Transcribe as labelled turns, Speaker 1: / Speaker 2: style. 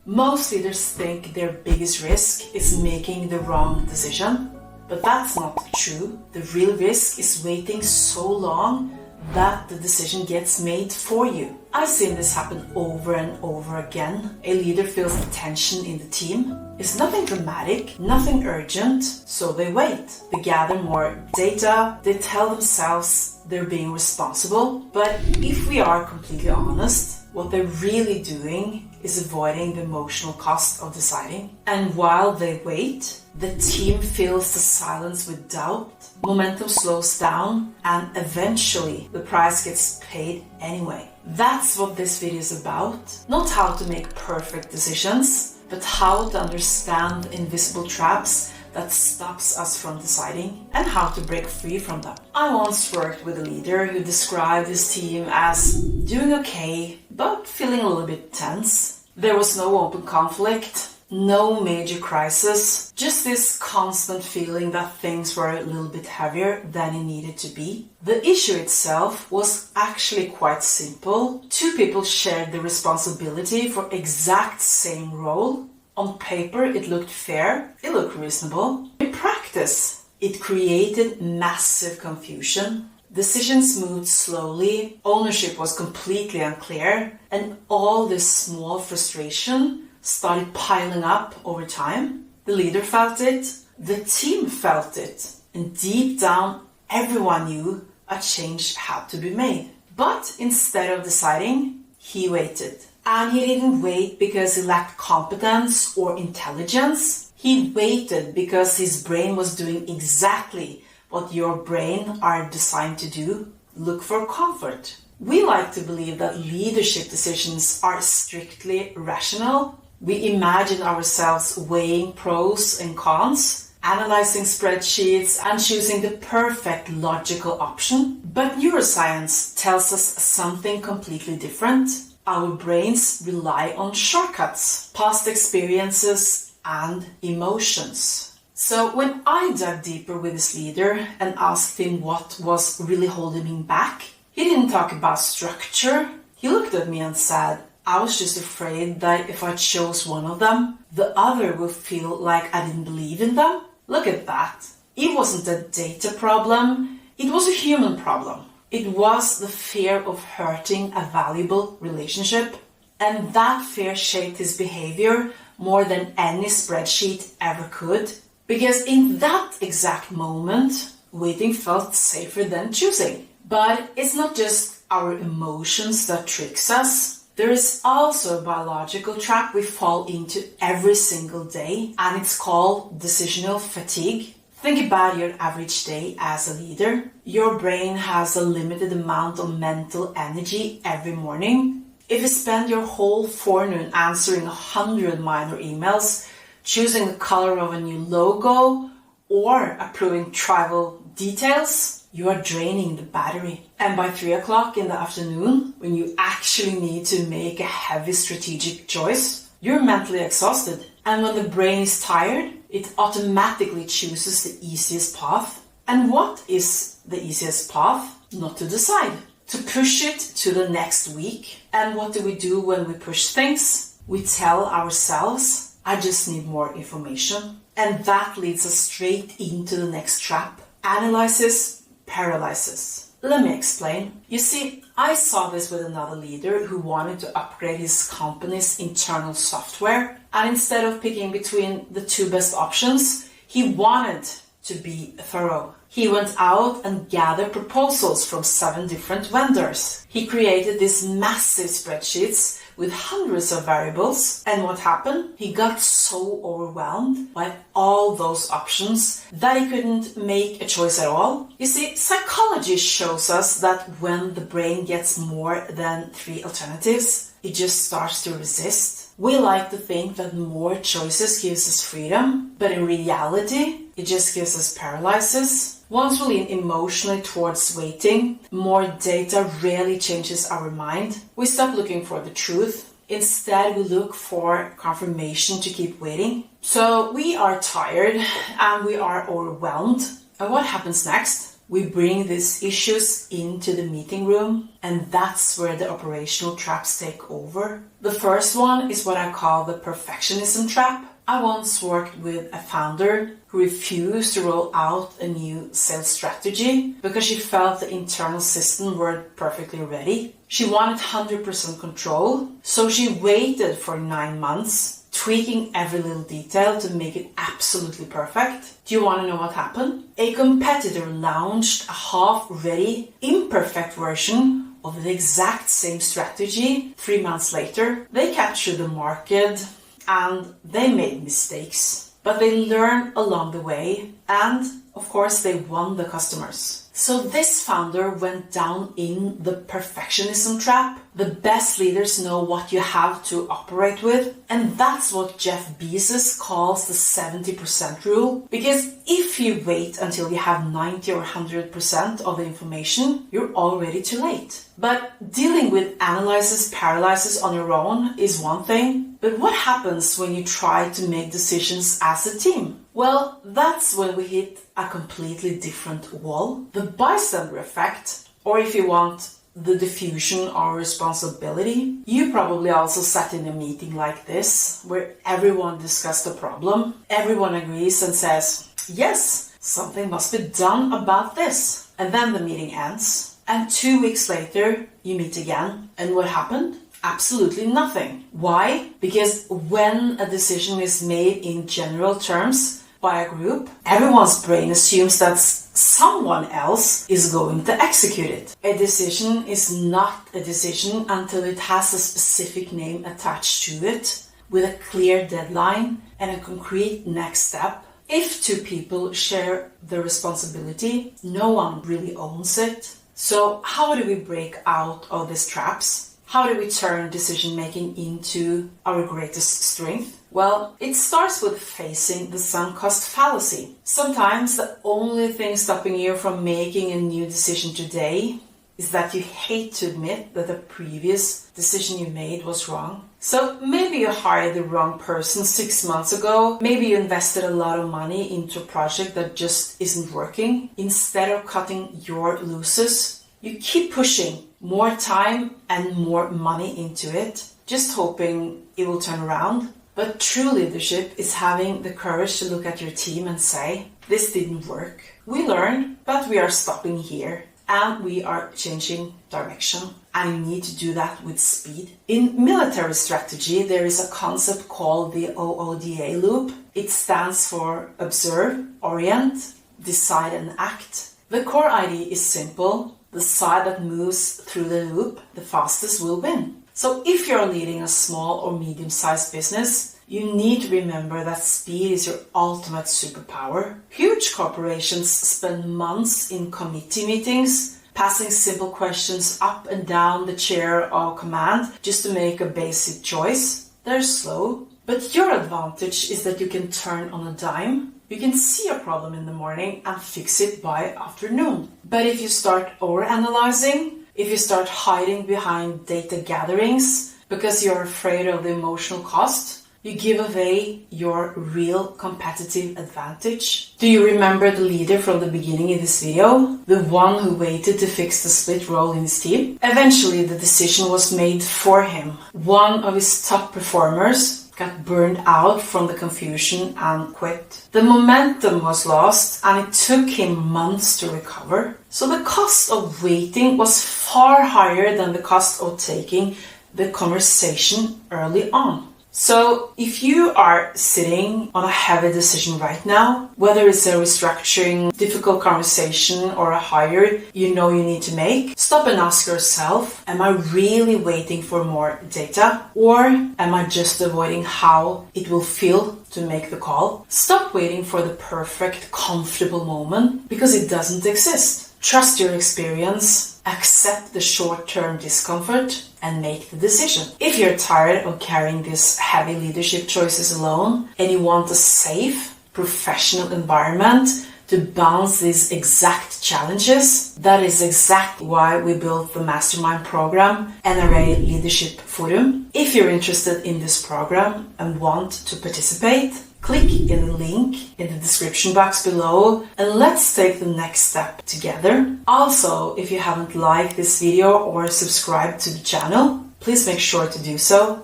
Speaker 1: Most leaders think their biggest risk is making the wrong decision, but that's not true. The real risk is waiting so long that the decision gets made for you. I've seen this happen over and over again. A leader feels the tension in the team. It's nothing dramatic, nothing urgent, so they wait. They gather more data, they tell themselves they're being responsible. But if we are completely honest, what they're really doing is avoiding the emotional cost of deciding. And while they wait, the team fills the silence with doubt, momentum slows down, and eventually the price gets paid anyway. That's what this video is about. Not how to make perfect decisions, but how to understand invisible traps that stops us from deciding and how to break free from them. I once worked with a leader who described his team as doing okay, but feeling a little bit tense. There was no open conflict, no major crisis, just this constant feeling that things were a little bit heavier than it needed to be. The issue itself was actually quite simple. Two people shared the responsibility for exact same role. On paper, it looked fair, it looked reasonable. In practice, it created massive confusion. Decisions moved slowly, ownership was completely unclear, and all this small frustration started piling up over time. The leader felt it, the team felt it, and deep down, everyone knew a change had to be made. But instead of deciding, he waited. And he didn't wait because he lacked competence or intelligence. He waited because his brain was doing exactly what your brain are designed to do: look for comfort. We like to believe that leadership decisions are strictly rational. We imagine ourselves weighing pros and cons, analyzing spreadsheets, and choosing the perfect logical option. But neuroscience tells us something completely different. Our brains rely on shortcuts, past experiences, and emotions. So when I dug deeper with this leader and asked him what was really holding him back, he didn't talk about structure. He looked at me and said, I was just afraid that if I chose one of them, the other would feel like I didn't believe in them. Look at that. It wasn't a data problem, it was a human problem. It was the fear of hurting a valuable relationship. And that fear shaped his behavior more than any spreadsheet ever could. Because in that exact moment, waiting felt safer than choosing. But it's not just our emotions that tricks us. There is also a biological trap we fall into every single day, and it's called decisional fatigue. Think about your average day as a leader. Your brain has a limited amount of mental energy every morning. If you spend your whole forenoon answering 100 minor emails, choosing the color of a new logo, or approving travel details, you are draining the battery. And by 3 o'clock in the afternoon, when you actually need to make a heavy strategic choice, you're mentally exhausted. And when the brain is tired, it automatically chooses the easiest path. And what is the easiest path? Not to decide. To push it to the next week. And what do we do when we push things? We tell ourselves, I just need more information. And that leads us straight into the next trap. Analysis, paralysis. Let me explain. You see, I saw this with another leader who wanted to upgrade his company's internal software. And instead of picking between the two best options, he wanted to be thorough. He went out and gathered proposals from 7 different vendors. He created these massive spreadsheets with hundreds of variables. And what happened? He got so overwhelmed by all those options that he couldn't make a choice at all. You see, psychology shows us that when the brain gets more than 3 alternatives, it just starts to resist. We like to think that more choices gives us freedom, but in reality, it just gives us paralysis. Once we lean emotionally towards waiting, more data rarely changes our mind. We stop looking for the truth. Instead, we look for confirmation to keep waiting. So we are tired and we are overwhelmed. And what happens next? we bring these issues into the meeting room, and that's where the operational traps take over. The first one is what I call the perfectionism trap. I once worked with a founder who refused to roll out a new sales strategy because she felt the internal system weren't perfectly ready. She wanted 100% control, so she waited for 9 months, tweaking every little detail to make it absolutely perfect. Do you want to know what happened? A competitor launched a half-ready, imperfect version of the exact same strategy 3 months later. They captured the market and they made mistakes, but they learned along the way, and of course they won the customers. So this founder went down in the perfectionism trap. The best leaders know what you have to operate with, and that's what Jeff Bezos calls the 70% rule. Because if you wait until you have 90 or 100% of the information, you're already too late. But dealing with analysis paralysis on your own is one thing, but what happens when you try to make decisions as a team? Well, that's when we hit a completely different wall. The bystander effect, or if you want, the diffusion of responsibility. You probably also sat in a meeting like this, where everyone discussed the problem, everyone agrees and says, yes, something must be done about this. And then the meeting ends, and 2 weeks later, you meet again. And what happened? Absolutely nothing. Why? Because when a decision is made in general terms by a group, everyone's brain assumes that someone else is going to execute it. A decision is not a decision until it has a specific name attached to it, with a clear deadline and a concrete next step. If 2 people share the responsibility, no one really owns it. So how do we break out of these traps? How do we turn decision-making into our greatest strength? Well, it starts with facing the sunk cost fallacy. Sometimes the only thing stopping you from making a new decision today is that you hate to admit that the previous decision you made was wrong. So maybe you hired the wrong person 6 months ago. Maybe you invested a lot of money into a project that just isn't working. Instead of cutting your losses, you keep pushing more time and more money into it, just hoping it will turn around. But true leadership is having the courage to look at your team and say, this didn't work. We learned, but we are stopping here and we are changing direction. And you need to do that with speed. In military strategy, there is a concept called the OODA loop. It stands for observe, orient, decide and act. The core idea is simple. The side that moves through the loop the fastest will win. So if you're leading a small or medium-sized business, you need to remember that speed is your ultimate superpower. Huge corporations spend months in committee meetings, passing simple questions up and down the chair of command just to make a basic choice. They're slow, but your advantage is that you can turn on a dime. You can see a problem in the morning and fix it by afternoon. But if you start overanalyzing, if you start hiding behind data gatherings because you're afraid of the emotional cost, you give away your real competitive advantage. Do you remember the leader from the beginning in this video? The one who waited to fix the split role in his team? Eventually, the decision was made for him. One of his top performers got burned out from the confusion and quit. The momentum was lost and it took him months to recover. So the cost of waiting was far higher than the cost of taking the conversation early on. So if you are sitting on a heavy decision right now, whether it's a restructuring, difficult conversation, or a hire you know you need to make, stop and ask yourself, am I really waiting for more data? Or am I just avoiding how it will feel to make the call? Stop waiting for the perfect, comfortable moment because it doesn't exist. Trust your experience, accept the short-term discomfort, and make the decision. If you're tired of carrying these heavy leadership choices alone and you want a safe, professional environment to bounce these exact challenges, that is exactly why we built the Mastermind program, NRA Leadership Forum. If you're interested in this program and want to participate, Click in the link in the description box below and let's take the next step together. Also, if you haven't liked this video or subscribed to the channel, please make sure to do so.